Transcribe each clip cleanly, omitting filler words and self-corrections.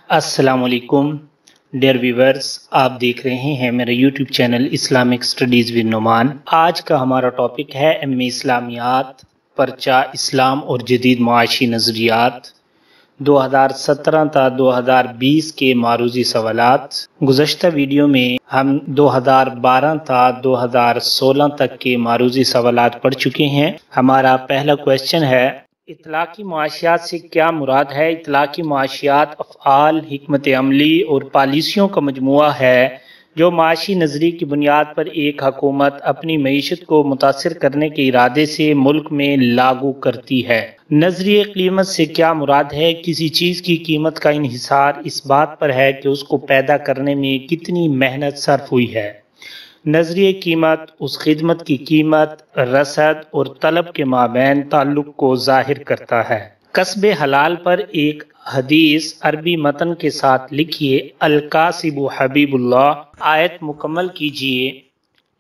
السلام علیکم dear viewers, آپ دیکھ رہے ہیں میرا YouTube channel Islamic studies with Nauman. آج کا ہمارا ٹاپک ہے اسلامیات، پرچہ اسلام اور جدید معاشی نظریات 2017 تا 2020 کے معروضی سوالات۔ گزشتہ ویڈیو میں ہم 2012 تا 2016 تک کے معروضی سوالات پڑھ چکے ہیں۔ ہمارا پہلا کویسچن ہے، اطلاقی معاشیات سے کیا مراد ہے؟ اطلاقی معاشیات افعال، حکمت عملی اور پالیسیوں کا مجموعہ ہے جو معاشی نظریے کی بنیاد پر ایک حکومت اپنی معیشت کو متاثر کرنے کے ارادے سے ملک میں لاگو کرتی ہے۔ نظریہ قیمت سے کیا مراد ہے؟ کسی چیز کی قیمت کا انحصار اس بات پر ہے کہ اس کو پیدا کرنے میں کتنی محنت صرف ہوئی ہے۔ نظریہ قیمت اس خدمت کی قیمت، رسد اور طلب کے مابین تعلق کو ظاہر کرتا ہے۔ کسب حلال پر ایک حدیث عربی متن کے ساتھ لکھیے، الکاسب حبیب اللہ۔ آیت مکمل کیجئے،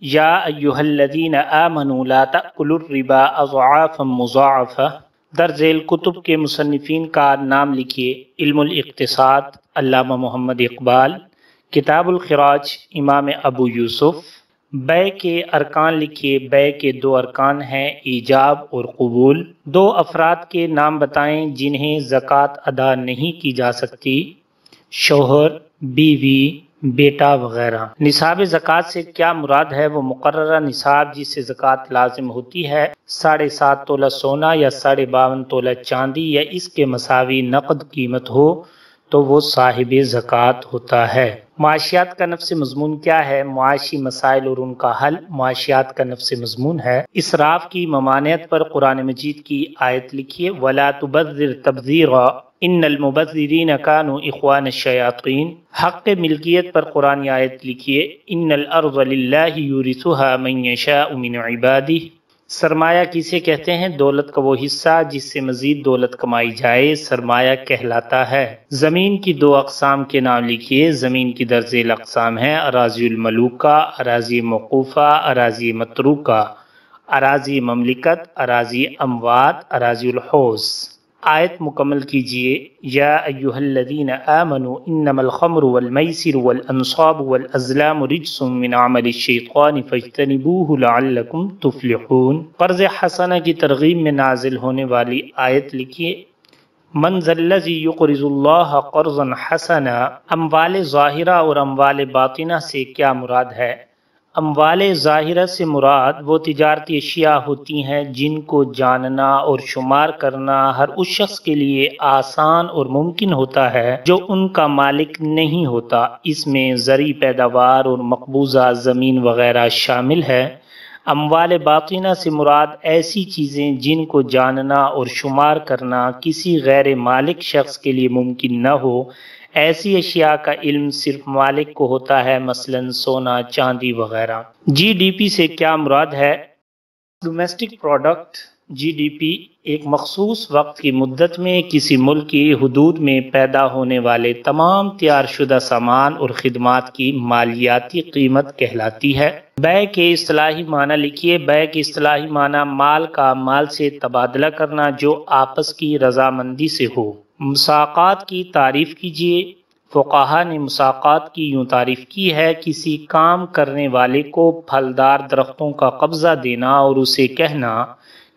یا ایھا الذین آمنوا لا تأکلوا الربا اضعافا مضاعفہ۔ در ذیل کتب کے مصنفین کا نام لکھیے، علم الاقتصاد علامہ محمد اقبال، کتاب الخراج امام ابو یوسف۔ بیع کے ارکان لکھیے، بیع کے 2 ارکان ہیں، ایجاب اور قبول۔ 2 افراد کے نام بتائیں جنہیں زکوٰۃ ادا نہیں کی جا سکتی، شوہر، بیوی، بیٹا وغیرہ۔ نصاب زکوٰۃ سے کیا مراد ہے؟ وہ مقررہ نصاب جس سے زکوٰۃ لازم ہوتی ہے، 7.5 تولہ سونا یا 52.5 تولہ چاندی یا اس کے مساوی نقد قیمت ہو تو وہ صاحب زکوٰۃ ہوتا ہے۔ معاشیات کا نفس مضمون کیا ہے؟ معاشی مسائل اور ان کا حل۔ معاشیات کا نفس مضمون ہے اسراف کی ممانعت پر قرآن مجید کی آیت لکھیے، وَلَا تُبَذِّرْ تَبْذِيرًا إِنَّ الْمُبَذِّرِينَ كَانُوا إِخْوَانَ الشَّيَاطِينَ۔ حق ملکیت پر قرآن آیت لکھیے، إِنَّ الْأَرْضَ لِلَّهِ يُورِثُهَا مَن يَشَاءُ مِنْ عِبَادِهِ۔ سرمایہ کسے کہتے ہیں؟ دولت کا وہ حصہ جس سے مزید دولت کمائی جائے سرمایہ کہلاتا ہے۔ زمین کی 2 اقسام کے نام لکھیے۔ زمین کی در ذیل اقسام ہیں، اراضی الملوکہ، اراضی موقوفہ، اراضی متروکہ، اراضی مملکت، اراضی اموات، اراضی الحوض۔ آیت مکمل کیجئے، یا ایھا الذین آمنوا انما الخمر والمیسر والانصاب والازلام رجس من عمل الشیطان فاجتنبوہ لعلکم تفلحون۔ قرض حسنہ کی ترغیب میں نازل ہونے والی آیت لکھیے، من ذا الذی یقرض اللہ قرضا حسنا۔ اموال ظاہرہ اور اموال باطنہ سے کیا مراد ہے؟ اموال ظاہرہ سے مراد وہ تجارتی اشیاء ہوتی ہیں جن کو جاننا اور شمار کرنا ہر اس شخص کے لیے آسان اور ممکن ہوتا ہے جو ان کا مالک نہیں ہوتا۔ اس میں زرعی پیداوار اور مقبوضہ زمین وغیرہ شامل ہے۔ اموال باطنہ سے مراد ایسی چیزیں جن کو جاننا اور شمار کرنا کسی غیر مالک شخص کے لیے ممکن نہ ہو۔ ایسی اشیاء کا علم صرف مالک کو ہوتا ہے، مثلا سونا، چاندی وغیرہ۔ جی ڈی پی سے کیا مراد ہے؟ Domestic product. G D P ایک مخصوص وقت کی مدت میں کسی ملک کی حدود میں پیدا ہونے والے تمام تیار شدہ سامان اور خدمات کی مالیاتی قیمت کہلاتی ہے۔ بیع کے اصطلاحی معنی لکھیے۔ بیع کے اصطلاحی معنی مال کا مال سے تبادلہ کرنا جو آپس کی رضامندی سے ہو۔ مساقات کی تعریف کیجیے۔ فقہا نے مساقات کی یوں تعریف کی ہے، کسی کام کرنے والے کو پھلدار درختوں کا قبضہ دینا اور اسے کہنا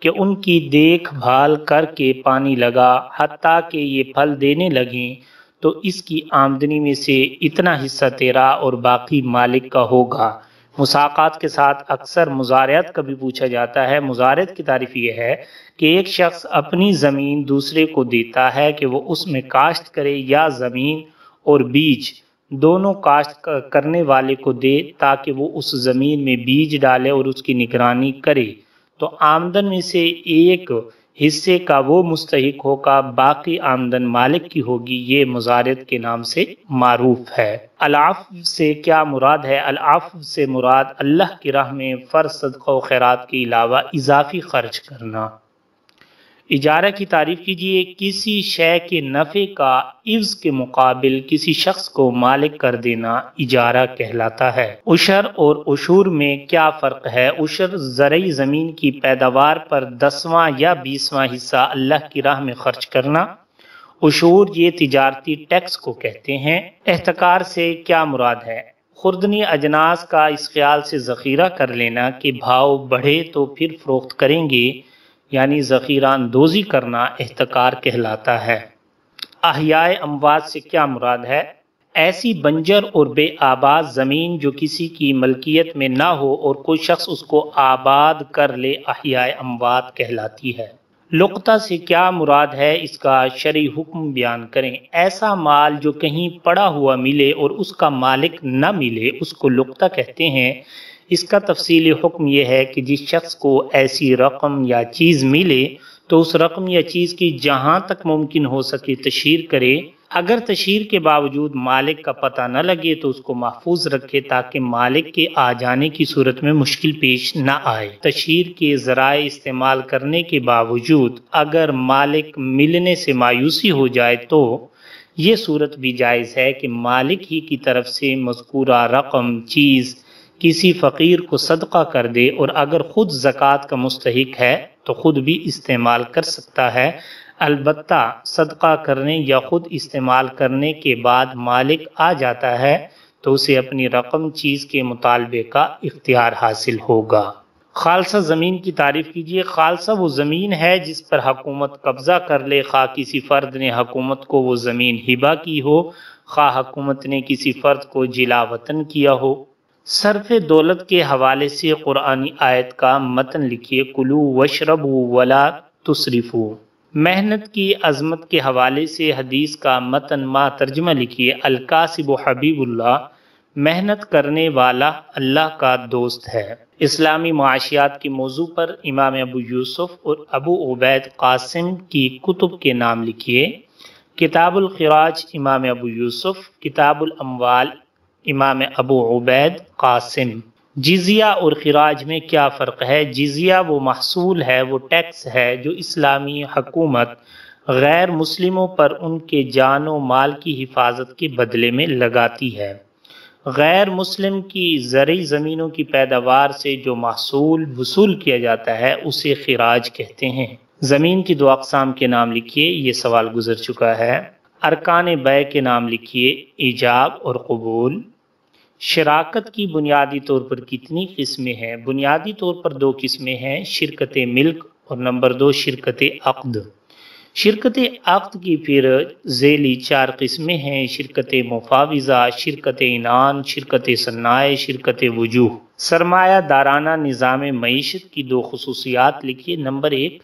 کہ ان کی دیکھ بھال کر کے پانی لگا حتیٰ کہ یہ پھل دینے لگیں تو اس کی آمدنی میں سے اتنا حصہ تیرا اور باقی مالک کا ہوگا۔ مساقات کے ساتھ اکثر مزارعت کا بھی پوچھا جاتا ہے۔ مزارعت کی تعریف یہ ہے کہ ایک شخص اپنی زمین دوسرے کو دیتا ہے کہ وہ اس میں کاشت کرے، یا زمین اور بیج دونوں کاشت کرنے والے کو دے تاکہ وہ اس زمین میں بیج ڈالے اور اس کی نگرانی کرے، تو آمدن میں سے ایک حصے کا وہ مستحق ہوگا، باقی آمدن مالک کی ہوگی۔ یہ مزارعت کے نام سے معروف ہے۔ العفو سے کیا مراد ہے؟ العفو سے مراد اللہ کی راہ میں فرض صدقہ و خیرات کے علاوہ اضافی خرچ کرنا۔ اجارہ کی تعریف کیجیے۔ کسی شے کے نفع کا عوض کے مقابل کسی شخص کو مالک کر دینا اجارہ کہلاتا ہے۔ عشر اور عشور میں کیا فرق ہے؟ عشر زرعی زمین کی پیداوار پر 10واں یا 20واں حصہ اللہ کی راہ میں خرچ کرنا، عشور یہ تجارتی ٹیکس کو کہتے ہیں۔ احتکار سے کیا مراد ہے؟ خوردنی اجناس کا اس خیال سے ذخیرہ کر لینا کہ بھاؤ بڑھے تو پھر فروخت کریں گے، یعنی ذخیرہ اندوزی کرنا احتکار کہلاتا ہے۔ احیاء اموات سے کیا مراد ہے؟ ایسی بنجر اور بے آباد زمین جو کسی کی ملکیت میں نہ ہو اور کوئی شخص اس کو آباد کر لے احیاء اموات کہلاتی ہے۔ لقطہ سے کیا مراد ہے؟ اس کا شرعی حکم بیان کریں۔ ایسا مال جو کہیں پڑا ہوا ملے اور اس کا مالک نہ ملے اس کو لقطہ کہتے ہیں۔ اس کا تفصیلی حکم یہ ہے کہ جس شخص کو ایسی رقم یا چیز ملے تو اس رقم یا چیز کی جہاں تک ممکن ہو سکے تشہیر کرے، اگر تشہیر کے باوجود مالک کا پتہ نہ لگے تو اس کو محفوظ رکھے تاکہ مالک کے آ جانے کی صورت میں مشکل پیش نہ آئے۔ تشہیر کے ذرائع استعمال کرنے کے باوجود اگر مالک ملنے سے مایوسی ہو جائے تو یہ صورت بھی جائز ہے کہ مالک ہی کی طرف سے مذکورہ رقم چیز کسی فقیر کو صدقہ کر دے، اور اگر خود زکوٰۃ کا مستحق ہے تو خود بھی استعمال کر سکتا ہے، البتہ صدقہ کرنے یا خود استعمال کرنے کے بعد مالک آ جاتا ہے تو اسے اپنی رقم چیز کے مطالبے کا اختیار حاصل ہوگا۔ خالصہ زمین کی تعریف کیجیے۔ خالصہ وہ زمین ہے جس پر حکومت قبضہ کر لے، خواہ کسی فرد نے حکومت کو وہ زمین ہبہ کی ہو، خواہ حکومت نے کسی فرد کو جلا وطن کیا ہو۔ صرف دولت کے حوالے سے قرآنی آیت کا متن لکھیے، کلوا واشربوا ولا تسرفوا۔ محنت کی عظمت کے حوالے سے حدیث کا متن ترجمہ لکھیے، الکاسب حبیب اللہ، محنت کرنے والا اللہ کا دوست ہے۔ اسلامی معاشیات کے موضوع پر امام ابو یوسف اور ابو عبید قاسم کی کتب کے نام لکھیے۔ کتاب الخراج امام ابو یوسف، کتاب الاموال امام ابو عبید قاسم۔ جزیہ اور خراج میں کیا فرق ہے؟ جزیہ وہ محصول ہے، وہ ٹیکس ہے جو اسلامی حکومت غیر مسلموں پر ان کے جان و مال کی حفاظت کے بدلے میں لگاتی ہے۔ غیر مسلم کی زرعی زمینوں کی پیداوار سے جو محصول وصول کیا جاتا ہے اسے خراج کہتے ہیں۔ زمین کی دو اقسام کے نام لکھیے، یہ سوال گزر چکا ہے۔ ارکان بیع کے نام لکھیے، ایجاب اور قبول۔ شراکت کی بنیادی طور پر کتنی قسمیں ہیں؟ بنیادی طور پر دو قسمیں ہیں، شرکت ملک اور نمبر 2 شرکت عقد۔ شرکت عقد کی پھر ذیلی 4 قسمیں ہیں، شرکت مفاوضہ، شرکت عنان، شرکت صنائع، شرکت وجوہ۔ سرمایہ دارانہ نظام معیشت کی 2 خصوصیات لکھیے، نمبر 1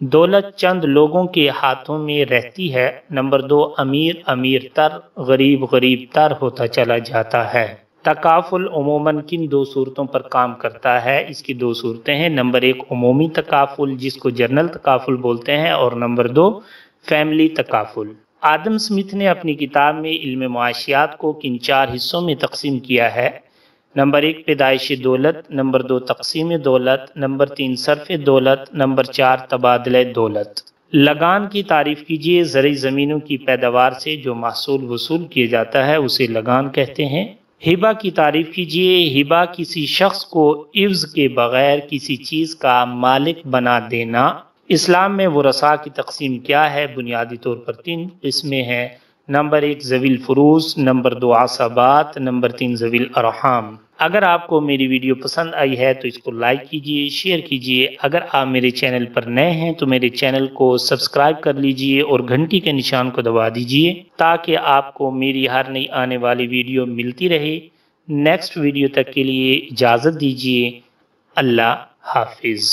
دولت چند لوگوں کے ہاتھوں میں رہتی ہے، نمبر 2 امیر امیر تر غریب غریب تر ہوتا چلا جاتا ہے۔ تکافل عموماً کن 2 صورتوں پر کام کرتا ہے؟ اس کی 2 صورتیں ہیں، نمبر 1 عمومی تکافل جس کو جنرل تکافل بولتے ہیں، اور نمبر 2 فیملی تکافل۔ آدم سمتھ نے اپنی کتاب میں علم معاشیات کو کن 4 حصوں میں تقسیم کیا ہے؟ نمبر 1 پیدائش دولت، نمبر 2 تقسیم دولت، نمبر 3 صرف دولت، نمبر 4 تبادلہ دولت۔ لگان کی تعریف کیجیے۔ زرعی زمینوں کی پیداوار سے جو محصول وصول کیا جاتا ہے اسے لگان کہتے ہیں۔ ہبہ کی تعریف کیجیے۔ ہبہ کسی شخص کو عوض کے بغیر کسی چیز کا مالک بنا دینا۔ اسلام میں ورثاء کی تقسیم کیا ہے؟ بنیادی طور پر 3 قسمیں ہیں، نمبر 1 ذوی الفروض، نمبر 2 عصبات، نمبر 3 ذوی الارحام۔ اگر آپ کو میری ویڈیو پسند آئی ہے تو اس کو لائک کیجیے، شیئر کیجیے۔ اگر آپ میرے چینل پر نئے ہیں تو میرے چینل کو سبسکرائب کر لیجیے اور گھنٹی کے نشان کو دبا دیجیے تاکہ آپ کو میری ہر نئی آنے والی ویڈیو ملتی رہے۔ نیکسٹ ویڈیو تک کے لیے اجازت دیجیے۔ اللہ حافظ۔